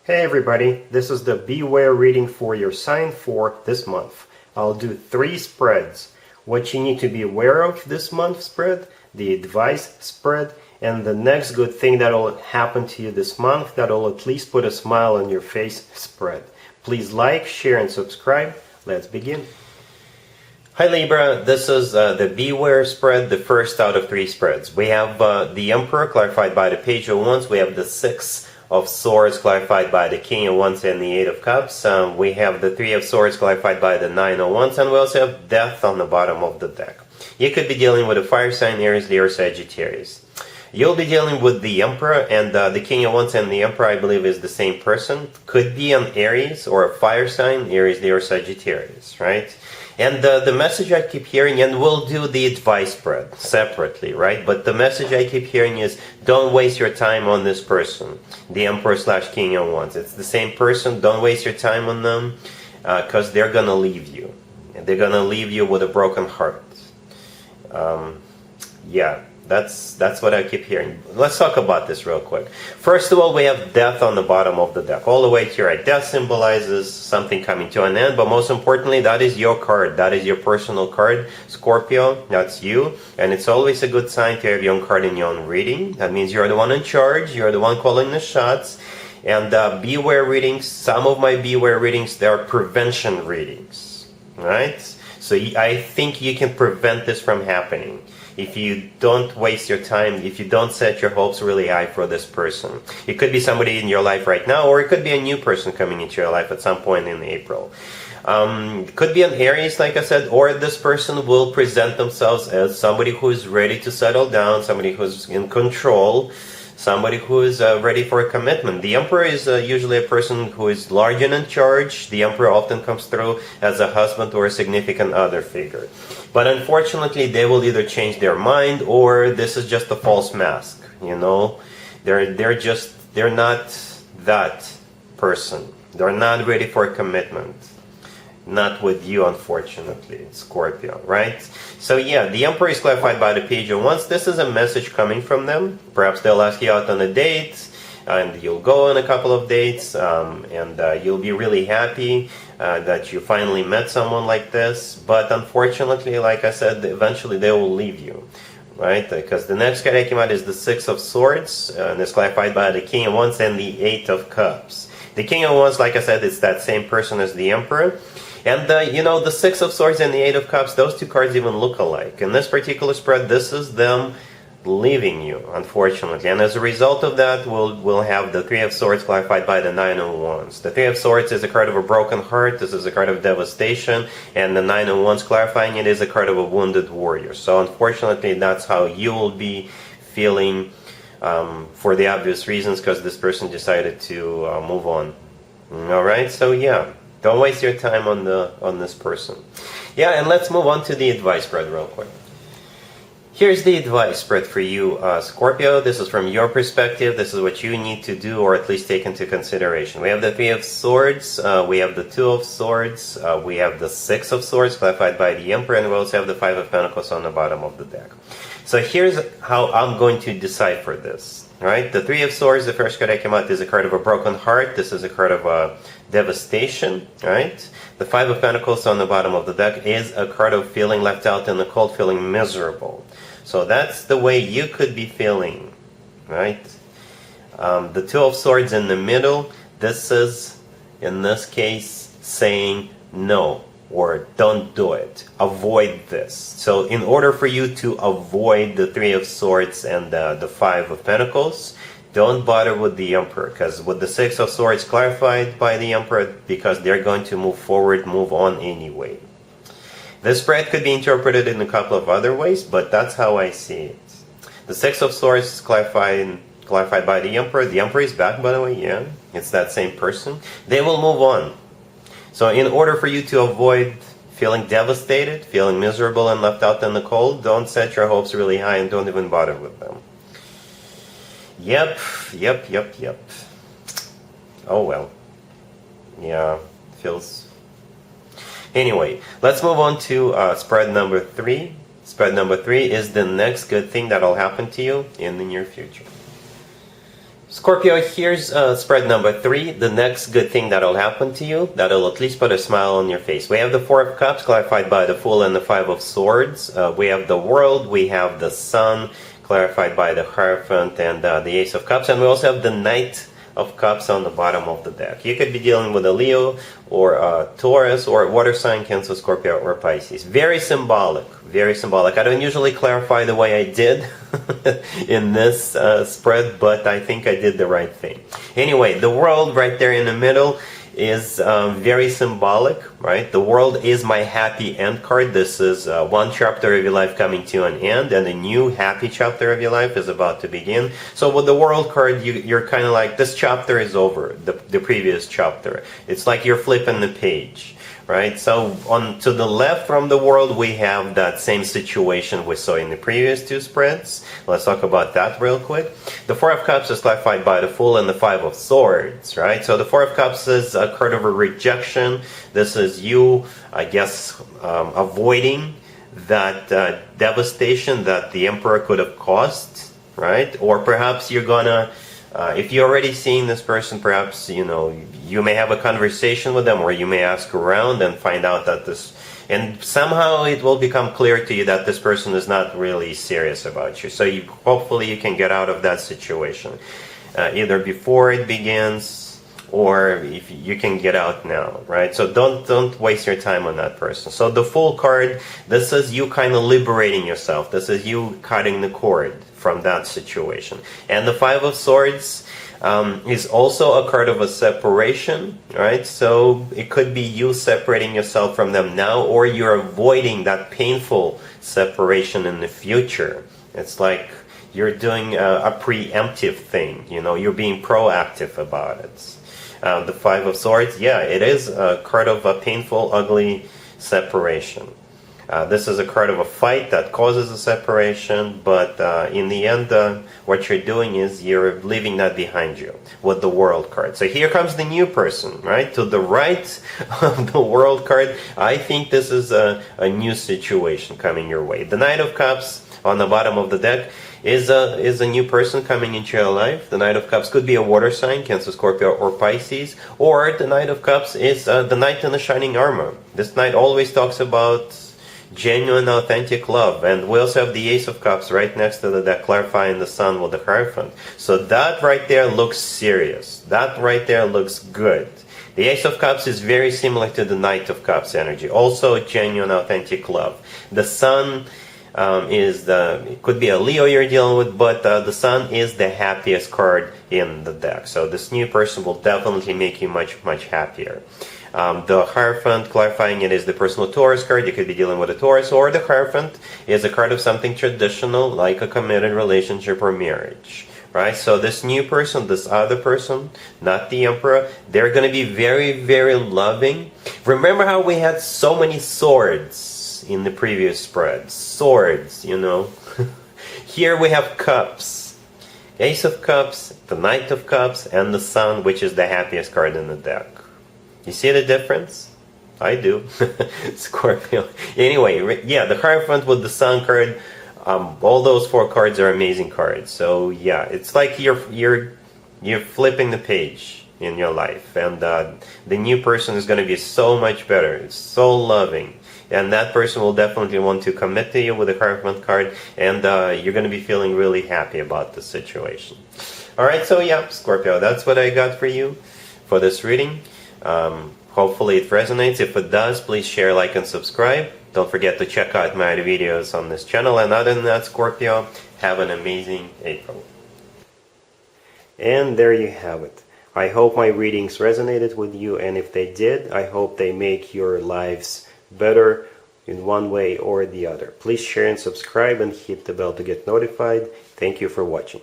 Hey everybody, this is the Beware reading for your sign for this month. I'll do 3 spreads. What you need to be aware of this month spread, the advice spread, and the next good thing that will happen to you this month that will at least put a smile on your face spread. Please like, share, and subscribe. Let's begin. Hi Libra, this is the Beware spread, the first out of 3 spreads. We have the Emperor clarified by the Page of Wands. We have the 6 of Swords clarified by the King of Wands and the 8 of Cups. We have the 3 of Swords clarified by the 9 of Wands, and we also have Death on the bottom of the deck. You could be dealing with a fire sign, Aries, Leo, Sagittarius. You'll be dealing with the Emperor, and the King of Wands and the Emperor, I believe, is the same person. Could be an Aries or a fire sign, Aries, Leo, Sagittarius, right? And the message I keep hearing, and we'll do the advice spread separately, right? But the message I keep hearing is, don't waste your time on this person, the Emperor / King of Wands. It's the same person. Don't waste your time on them, because they're going to leave you. They're going to leave you with a broken heart. Yeah. That's what I keep hearing. Let's talk about this real quick. First of all, we have Death on the bottom of the deck. All the way to your right. Death symbolizes something coming to an end, but most importantly, that is your card. That is your personal card. Scorpio, that's you. And it's always a good sign to have your own card in your own reading. That means you're the one in charge. You're the one calling the shots. And Beware readings, some of my Beware readings, they are prevention readings. Right? So I think you can prevent this from happening. If you don't waste your time, if you don't set your hopes really high for this person. It could be somebody in your life right now, or it could be a new person coming into your life at some point in April. Could be an Aries, like I said, or this person will present themselves as somebody who is ready to settle down, somebody who's in control, somebody who is ready for a commitment. The Emperor is usually a person who is large and in charge. The Emperor often comes through as a husband or a significant other figure. But unfortunately, they will either change their mind, or this is just a false mask. You know, they're not that person. They're not ready for a commitment. Not with you, unfortunately, Scorpio, right? So yeah, the Emperor is clarified by the Page of Wands. This is a message coming from them. Perhaps they'll ask you out on a date, and you'll go on a couple of dates, and you'll be really happy that you finally met someone like this. But unfortunately, like I said, eventually they will leave you, right? Because the next card that came out is the 6 of Swords, and it's clarified by the King of Wands and the 8 of Cups. The King of Wands, like I said, is that same person as the Emperor. And you know, the 6 of Swords and the 8 of Cups, those 2 cards even look alike. In this particular spread, this is them leaving you, unfortunately. And as a result of that, we'll have the 3 of Swords clarified by the 9 of Wands. The 3 of Swords is a card of a broken heart. This is a card of devastation. And the 9 of Wands clarifying it is a card of a wounded warrior. So unfortunately, that's how you will be feeling for the obvious reasons, because this person decided to move on. Alright, so yeah. Don't waste your time on this person. Yeah, and let's move on to the advice spread real quick. Here's the advice spread for you, Scorpio. This is from your perspective. This is what you need to do, or at least take into consideration. We have the 3 of Swords. We have the 2 of Swords. We have the 6 of Swords, clarified by the Emperor, and we also have the 5 of Pentacles on the bottom of the deck. So here's how I'm going to decipher this. Right? The 3 of Swords, the first card that came out, is a card of a broken heart. This is a card of devastation, right? The 5 of Pentacles on the bottom of the deck is a card of feeling left out in the cold, feeling miserable. So that's the way you could be feeling, right? The 2 of Swords in the middle, this is, in this case, saying no, or don't do it. Avoid this. So in order for you to avoid the 3 of Swords and the 5 of Pentacles, don't bother with the Emperor, because with the 6 of Swords clarified by the Emperor, because they're going to move forward, move on anyway. This spread could be interpreted in a couple of other ways, but that's how I see it. The 6 of Swords is clarified by the Emperor. The Emperor is back, by the way, yeah. It's that same person. They will move on. So in order for you to avoid feeling devastated, feeling miserable and left out in the cold, don't set your hopes really high and don't even bother with them. Yep. Oh well. Yeah, feels... Anyway, let's move on to spread number 3. Spread number 3 is the next good thing that'll happen to you in the near future. Scorpio, here's spread number 3. The next good thing that'll happen to you, that'll at least put a smile on your face. We have the Four of Cups, clarified by the Fool and the Five of Swords. We have the World, we have the Sun, clarified by the Hierophant and the Ace of Cups. And we also have the Knight of Cups on the bottom of the deck. You could be dealing with a Leo or a Taurus or water sign, Cancer, Scorpio, or Pisces. Very symbolic. Very symbolic. I don't usually clarify the way I did in this spread, but I think I did the right thing. Anyway, the World right there in the middle is very symbolic, right? The World is my happy end card. This is one chapter of your life coming to an end, and a new happy chapter of your life is about to begin. So with the World card, you're kind of like, this chapter is over, the previous chapter. It's like you're flipping the page. Right, so on to the left from the World, we have that same situation we saw in the previous two spreads. Let's talk about that real quick. The Four of Cups is clarified by the Fool and the Five of Swords, right? So the Four of Cups is a card of a rejection. This is you, I guess, avoiding that devastation that the Emperor could have caused, right? Or perhaps you're gonna, if you're already seeing this person, perhaps, you know, you may have a conversation with them, or you may ask around and find out that this, and somehow it will become clear to you that this person is not really serious about you. So hopefully you can get out of that situation, either before it begins, or if you can get out now, right? So don't waste your time on that person. So the Fool card, this is you kind of liberating yourself. This is you cutting the cord from that situation. And the Five of Swords is also a card of a separation, right? So it could be you separating yourself from them now, or you're avoiding that painful separation in the future. It's like you're doing a preemptive thing, you know, you're being proactive about it. The Five of Swords, yeah, it is a card of a painful, ugly separation. This is a card of a fight that causes a separation, but in the end, what you're doing is you're leaving that behind you with the World card. So here comes the new person, right? To the right of the World card, I think this is a new situation coming your way. The Knight of Cups on the bottom of the deck is a new person coming into your life. The Knight of Cups could be a water sign, Cancer, Scorpio, or Pisces, or the Knight of Cups is the Knight in the shining armor. This Knight always talks about genuine, authentic love. And we also have the Ace of Cups right next to the deck, clarifying the Sun with the Hierophant. So that right there looks serious. That right there looks good. The Ace of Cups is very similar to the Knight of Cups energy. Also genuine, authentic love. The Sun it could be a Leo you're dealing with, but the Sun is the happiest card in the deck. So this new person will definitely make you much, much happier. The Hierophant, clarifying it, is the personal Taurus card. You could be dealing with a Taurus, or the Hierophant is a card of something traditional, like a committed relationship or marriage. Right? So this new person, this other person, not the Emperor, they're going to be very, very loving. Remember how we had so many swords in the previous spread? Swords, you know. Here we have cups. Ace of Cups, the Knight of Cups, and the Sun, which is the happiest card in the deck. You see the difference? I do. Scorpio. Anyway, yeah, the Hierophant with the Sun card, all those four cards are amazing cards. So yeah, it's like you're flipping the page in your life, and the new person is going to be so much better. It's so loving, and that person will definitely want to commit to you with the Hierophant card, and you're going to be feeling really happy about the situation. All right, so yeah, Scorpio, that's what I got for you for this reading. Hopefully it resonates. If it does, please share, like, and subscribe. Don't forget to check out my other videos on this channel. And other than that, Scorpio, have an amazing April. And there you have it. I hope my readings resonated with you, and if they did, I hope they make your lives better in one way or the other. Please share and subscribe and hit the bell to get notified. Thank you for watching.